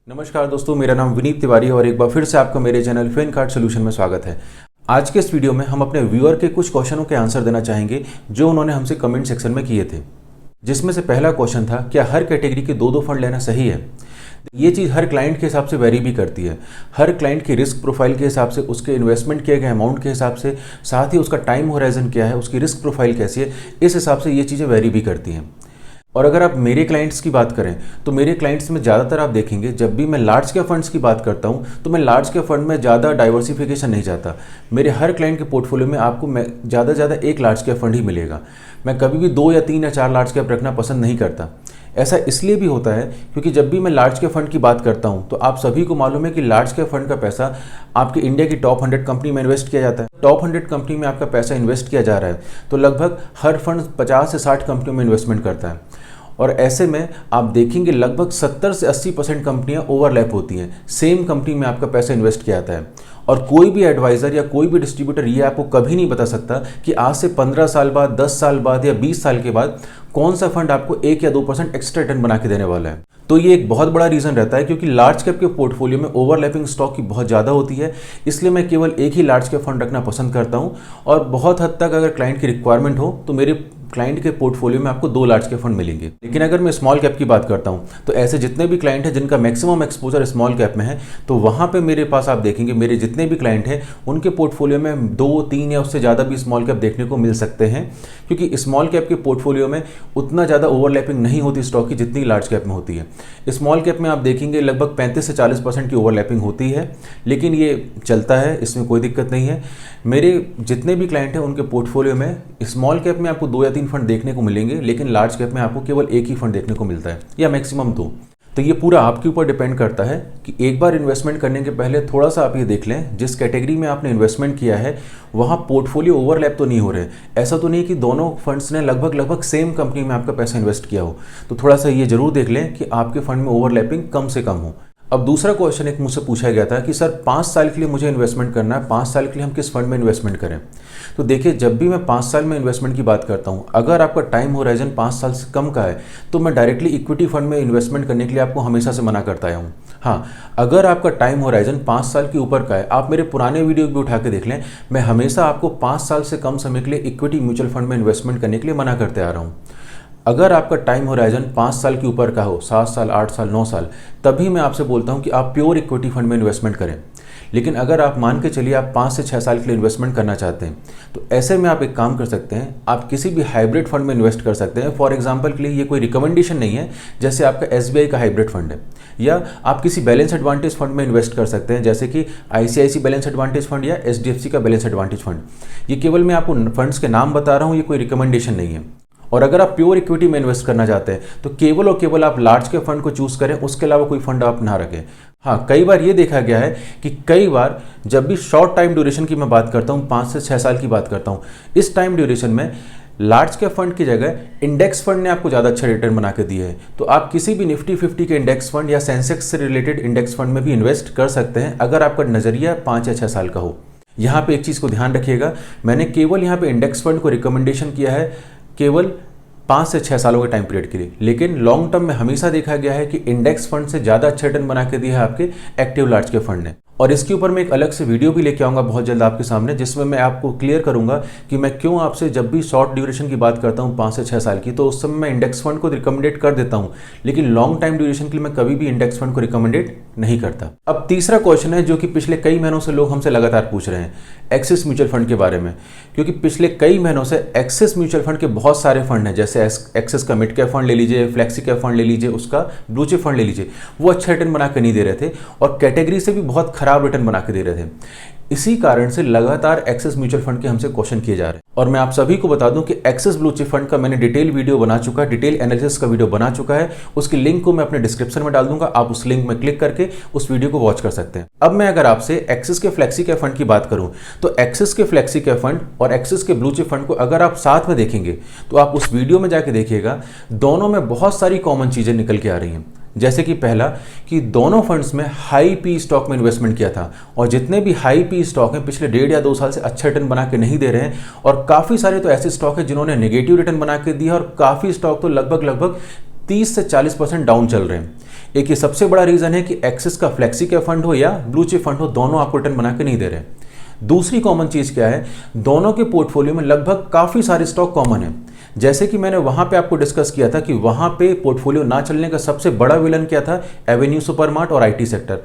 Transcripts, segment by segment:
नमस्कार दोस्तों, मेरा नाम विनीत तिवारी है और एक बार फिर से आपका मेरे चैनल फिन कार्ड सोल्यूशन में स्वागत है। आज के इस वीडियो में हम अपने व्यूअर के कुछ क्वेश्चनों के आंसर देना चाहेंगे जो उन्होंने हमसे कमेंट सेक्शन में किए थे। जिसमें से पहला क्वेश्चन था, क्या हर कैटेगरी के दो फंड लेना सही है? ये चीज़ हर क्लाइंट के हिसाब से वेरी भी करती है। हर क्लाइंट की रिस्क प्रोफाइल के हिसाब से, उसके इन्वेस्टमेंट किए गए अमाउंट के हिसाब से, साथ ही उसका टाइम होराइजन क्या है, उसकी रिस्क प्रोफाइल कैसी है, इस हिसाब से ये चीज़ें वेरी भी करती हैं। और अगर आप मेरे क्लाइंट्स की बात करें तो मेरे क्लाइंट्स में ज़्यादातर आप देखेंगे, जब भी मैं लार्ज कैप फंड्स की बात करता हूं तो मैं लार्ज कैप फंड में ज़्यादा डाइवर्सिफिकेशन नहीं चाहता। मेरे हर क्लाइंट के पोर्टफोलियो में आपको ज़्यादा से ज़्यादा एक लार्ज कैप फंड ही मिलेगा। मैं कभी भी 2 या 3 या 4 लार्ज कैप रखना पसंद नहीं करता। ऐसा इसलिए भी होता है क्योंकि जब भी मैं लार्ज कैप फंड की बात करता हूं तो आप सभी को मालूम है कि लार्ज कैप फंड का पैसा आपके इंडिया की टॉप 100 कंपनी में इन्वेस्ट किया जाता है। टॉप 100 कंपनी में आपका पैसा इन्वेस्ट किया जा रहा है तो लगभग हर फंड 50 से 60 कंपनियों में इन्वेस्टमेंट करता है। और ऐसे में आप देखेंगे लगभग 70 से 80% कंपनियां ओवरलैप होती हैं, सेम कंपनी में आपका पैसा इन्वेस्ट किया जाता है। और कोई भी एडवाइज़र या कोई भी डिस्ट्रीब्यूटर ये आपको कभी नहीं बता सकता कि आज से 15 साल बाद, 10 साल बाद या 20 साल के बाद कौन सा फंड आपको 1 या 2% एक्स्ट्रा रिटर्न बना के देने वाला है। तो ये एक बहुत बड़ा रीज़न रहता है क्योंकि लार्ज कैप के पोर्टफोलियो में ओवरलैपिंग स्टॉक की बहुत ज़्यादा होती है। इसलिए मैं केवल एक ही लार्ज कैप फंड रखना पसंद करता हूँ और बहुत हद तक अगर क्लाइंट की रिक्वायरमेंट हो तो मेरे क्लाइंट के पोर्टफोलियो में आपको 2 लार्ज कैप फंड मिलेंगे। लेकिन अगर मैं स्मॉल कैप की बात करता हूं तो ऐसे जितने भी क्लाइंट हैं जिनका मैक्सिमम एक्सपोजर स्मॉल कैप में है तो वहां पे मेरे पास आप देखेंगे मेरे जितने भी क्लाइंट हैं उनके पोर्टफोलियो में 2, 3 या उससे ज़्यादा भी स्मॉल कैप देखने को मिल सकते हैं, क्योंकि स्मॉल कैप के पोर्टफोलियो में उतना ज़्यादा ओवरलैपिंग नहीं होती स्टॉक की जितनी लार्ज कैप में होती है। स्मॉल कैप में आप देखेंगे लगभग 35 से 40% की ओवरलैपिंग होती है, लेकिन ये चलता है, इसमें कोई दिक्कत नहीं है। मेरे जितने भी क्लाइंट हैं उनके पोर्टफोलियो में स्मॉल कैप में आपको 2 या 3 फंड देखने को मिलेंगे, लेकिन लार्ज कैप में आपको केवल एक ही फंड देखने को मिलता है या मैक्सिमम 2। तो ये पूरा आपके ऊपर डिपेंड करता है कि एक बार इन्वेस्टमेंट करने के पहले थोड़ा सा आप ये देख लें जिस कैटेगरी में आपने इन्वेस्टमेंट किया है वहाँ पोर्टफोलियो ओवरलैप तो नहीं हो रहे। ऐसा तो नहीं कि दोनों फंड्स ने लगभग सेम कंपनी में आपका पैसा इन्वेस्ट किया हो, तो थोड़ा सा ये जरूर देख लें कि आपके फंड में ओवरलैपिंग कम से कम हो। अब दूसरा क्वेश्चन एक मुझसे पूछा गया था कि सर 5 साल के लिए मुझे इन्वेस्टमेंट करना है, 5 साल के लिए हम किस फंड में इन्वेस्टमेंट करें? तो देखिए, जब भी मैं 5 साल में इन्वेस्टमेंट की बात करता हूं, अगर आपका टाइम होराइजन 5 साल से कम का है तो मैं डायरेक्टली इक्विटी फंड में इन्वेस्टमेंट करने के लिए आपको हमेशा से मना करता आया हूँ। हाँ, अगर आपका टाइम होराइजन 5 साल के ऊपर का है, आप मेरे पुराने वीडियो भी उठा के देख लें, मैं हमेशा आपको 5 साल से कम समय के लिए इक्विटी म्यूचुअल फंड में इन्वेस्टमेंट करने के लिए मना करते आ रहा हूँ। अगर आपका टाइम होराइजन 5 साल के ऊपर का हो, 7 साल, 8 साल, 9 साल, तभी मैं आपसे बोलता हूं कि आप प्योर इक्विटी फंड में इन्वेस्टमेंट करें। लेकिन अगर आप मान के चलिए आप 5 से 6 साल के लिए इन्वेस्टमेंट करना चाहते हैं तो ऐसे में आप एक काम कर सकते हैं, आप किसी भी हाइब्रिड फंड में इन्वेस्ट कर सकते हैं। फॉर एग्जांपल के लिए ये कोई रिकमेंडेशन नहीं है, जैसे आपका एसबीआई का हाइब्रिड फंड है, या आप किसी बैलेंस एडवांटेज फंड में इन्वेस्ट कर सकते हैं जैसे कि आईसीआईसी बैलेंस एडवांटेज फंड या एचडीएफसी का बैलेंस एडवांटेज फंड। ये केवल मैं आपको फंड्स के नाम बता रहा हूँ, ये कोई रिकमेंडेशन नहीं है। और अगर आप प्योर इक्विटी में इन्वेस्ट करना चाहते हैं तो केवल और केवल आप लार्ज के फंड को चूज करें, उसके अलावा कोई फंड आप ना रखें। हाँ, कई बार ये देखा गया है कि कई बार जब भी शॉर्ट टाइम ड्यूरेशन की मैं बात करता हूँ, 5 से 6 साल की बात करता हूँ, इस टाइम ड्यूरेशन में लार्ज कैप फंड की जगह इंडेक्स फंड ने आपको ज़्यादा अच्छा रिटर्न बना के दिए है। तो आप किसी भी निफ्टी 50 के इंडेक्स फंड या सेंसेक्स से रिलेटेड इंडेक्स फंड में भी इन्वेस्ट कर सकते हैं अगर आपका नज़रिया 5 या 6 साल का हो। यहाँ पे एक चीज़ को ध्यान रखिएगा, मैंने केवल यहाँ पे इंडेक्स फंड को रिकमेंडेशन किया है केवल 5 से 6 सालों के टाइम पीरियड के लिए, लेकिन लॉन्ग टर्म में हमेशा देखा गया है कि इंडेक्स फंड से ज़्यादा अच्छा रिटर्न बना के दिया है आपके एक्टिव लार्ज कैप फंड ने। और इसके ऊपर मैं एक अलग से वीडियो भी लेके आऊँगा बहुत जल्द आपके सामने, जिसमें मैं आपको क्लियर करूँगा कि मैं क्यों आपसे जब भी शॉर्ट ड्यूरेशन की बात करता हूँ 5 से 6 साल की, तो उस समय मैं इंडेक्स फंड को रिकमेंडेट कर देता हूँ, लेकिन लॉन्ग टाइम ड्यूरेशन के लिए मैं कभी भी इंडेक्स फंड को रिकमेंडेट नहीं करता। अब तीसरा क्वेश्चन है जो कि पिछले कई महीनों से लोग हमसे लगातार पूछ रहे हैं, एक्सिस म्यूचुअल फंड के बारे में। क्योंकि पिछले कई महीनों से एक्सिस म्यूचुअल फंड के बहुत सारे फंड हैं, जैसे एक्सिस का मिड कैप फंड ले लीजिए, फ्लेक्सी कैप फंड ले लीजिए, उसका ब्लू चिप फंड ले लीजिए, वो अच्छा रिटर्न बना के नहीं दे रहे थे और कैटेगरी से भी बहुत खराब रिटर्न बना के दे रहे थे। इसी कारण से लगातार एक्सिस म्यूचुअल फंड के हमसे क्वेश्चन किए जा रहे हैं। और मैं आप सभी को बता दूं कि एक्सिस ब्लू चिप फंड का मैंने डिटेल वीडियो बना चुका है, डिटेल एनालिसिस का वीडियो बना चुका है, उसकी लिंक को मैं अपने डिस्क्रिप्शन में डाल दूंगा, आप उस लिंक में क्लिक करके उस वीडियो को वॉच कर सकते हैं। अब मैं अगर आपसे एक्सिस के फ्लेक्सी कैप फंड की बात करूं तो एक्सिस के फ्लेक्सी कैप फंड और एक्सिस के ब्लू चिप फंड को अगर आप साथ में देखेंगे तो आप उस वीडियो में जाके देखिएगा, दोनों में बहुत सारी कॉमन चीजें निकल के आ रही हैं। जैसे कि पहला कि दोनों फंड्स में हाई पी स्टॉक में इन्वेस्टमेंट किया था और जितने भी हाई पी स्टॉक हैं पिछले 1.5 या 2 साल से अच्छा रिटर्न बना के नहीं दे रहे हैं, और काफ़ी सारे तो ऐसे स्टॉक हैं जिन्होंने नेगेटिव रिटर्न बना के दिया और काफ़ी स्टॉक तो लगभग 30 से 40% डाउन चल रहे हैं। एक ये सबसे बड़ा रीज़न है कि एक्सिस का फ्लेक्सी कैप फंड हो या ब्लू चिप फंड हो, दोनों आपको रिटर्न बना के नहीं दे रहे। दूसरी कॉमन चीज़ क्या है, दोनों के पोर्टफोलियो में लगभग काफ़ी सारे स्टॉक कॉमन है। जैसे कि मैंने वहाँ पे आपको डिस्कस किया था कि वहाँ पे पोर्टफोलियो ना चलने का सबसे बड़ा विलन क्या था, एवेन्यू सुपरमार्ट और आईटी सेक्टर।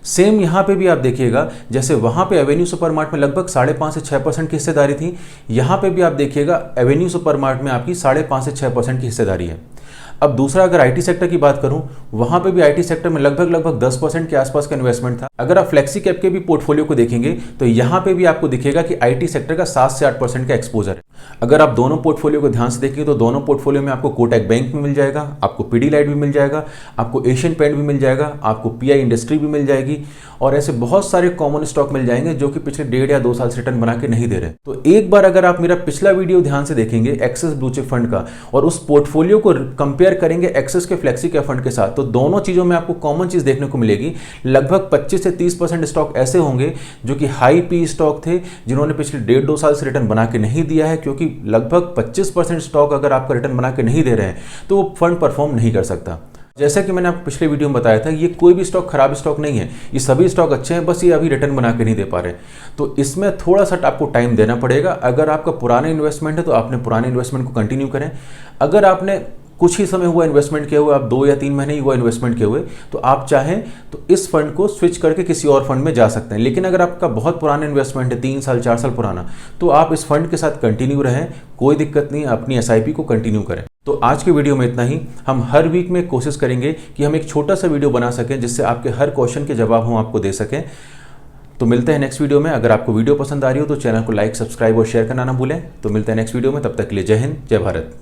सेम यहाँ पे भी आप देखिएगा, जैसे वहाँ पे एवेन्यू सुपरमार्ट में लगभग 5.5 से 6% की हिस्सेदारी थी, यहाँ पे भी आप देखिएगा एवेन्यू सुपरमार्ट में आपकी 5.5 से 6% की हिस्सेदारी है। अब दूसरा, अगर आईटी सेक्टर की बात करूं, वहां पे भी आईटी सेक्टर में लगभग 10% के आसपास का इन्वेस्टमेंट था। अगर आप फ्लेक्सी कैप के भी पोर्टफोलियो को देखेंगे तो यहां पे भी आपको दिखेगा कि आईटी सेक्टर का 7 से 8% का एक्सपोजर है। अगर आप दोनों पोर्टफोलियो को ध्यान से देखेंगे तो दोनों पोर्टफोलियो में आपको कोटक बैंक भी मिल जाएगा, आपको पीडीलाइट भी मिल जाएगा, आपको एशियन पेंट भी मिल जाएगा, आपको पीआई इंडस्ट्री भी मिल जाएगी और ऐसे बहुत सारे कॉमन स्टॉक मिल जाएंगे जो कि पिछले 1.5 या 2 साल से रिटर्न बना के नहीं दे रहे। तो एक बार अगर आप मेरा पिछला वीडियो ध्यान से देखेंगे एक्सिस ब्लू चिप फंड का और उस पोर्टफोलियो को कंपेयर करेंगे एक्सिस के फ्लेक्सी कैप फंड के साथ, तो दोनों चीजों में आपको कॉमन चीज देखने को मिलेगी। लगभग 25 से 30% स्टॉक ऐसे होंगे जो कि हाई पी स्टॉक थे, जिन्होंने पिछले 1.5-2 साल से रिटर्न बना के नहीं दिया है, क्योंकि लगभग 25% स्टॉक अगर आपका रिटर्न बना के नहीं दे रहे हैं तो वो फंड परफॉर्म नहीं कर सकता। जैसा कि मैंने आपको पिछले वीडियो में बताया था, ये कोई भी स्टॉक खराब स्टॉक नहीं है, ये सभी स्टॉक अच्छे हैं, बस ये अभी रिटर्न बना के नहीं दे पा रहे। तो इसमें थोड़ा सा आपको टाइम देना पड़ेगा। अगर आपका पुराना इन्वेस्टमेंट है तो आपने पुराने इन्वेस्टमेंट को कंटिन्यू करें। अगर आपने कुछ ही समय हुआ इन्वेस्टमेंट किए हुए, आप 2 या 3 महीने ही हुआ इन्वेस्टमेंट किए हुए, तो आप चाहें तो इस फंड को स्विच करके किसी और फंड में जा सकते हैं। लेकिन अगर आपका बहुत पुराना इन्वेस्टमेंट है, 3 साल 4 साल पुराना, तो आप इस फंड के साथ कंटिन्यू रहें, कोई दिक्कत नहीं, अपनी एसआईपी को कंटिन्यू करें। तो आज के वीडियो में इतना ही। हम हर वीक में कोशिश करेंगे कि हम एक छोटा सा वीडियो बना सकें जिससे आपके हर क्वेश्चन के जवाब हम आपको दे सकें। तो मिलते हैं नेक्स्ट वीडियो में। अगर आपको वीडियो पसंद आ रही हो तो चैनल को लाइक, सब्सक्राइब और शेयर करना ना भूलें। तो मिलते हैं नेक्स्ट वीडियो में, तब तक के लिए जय हिंद, जय भारत।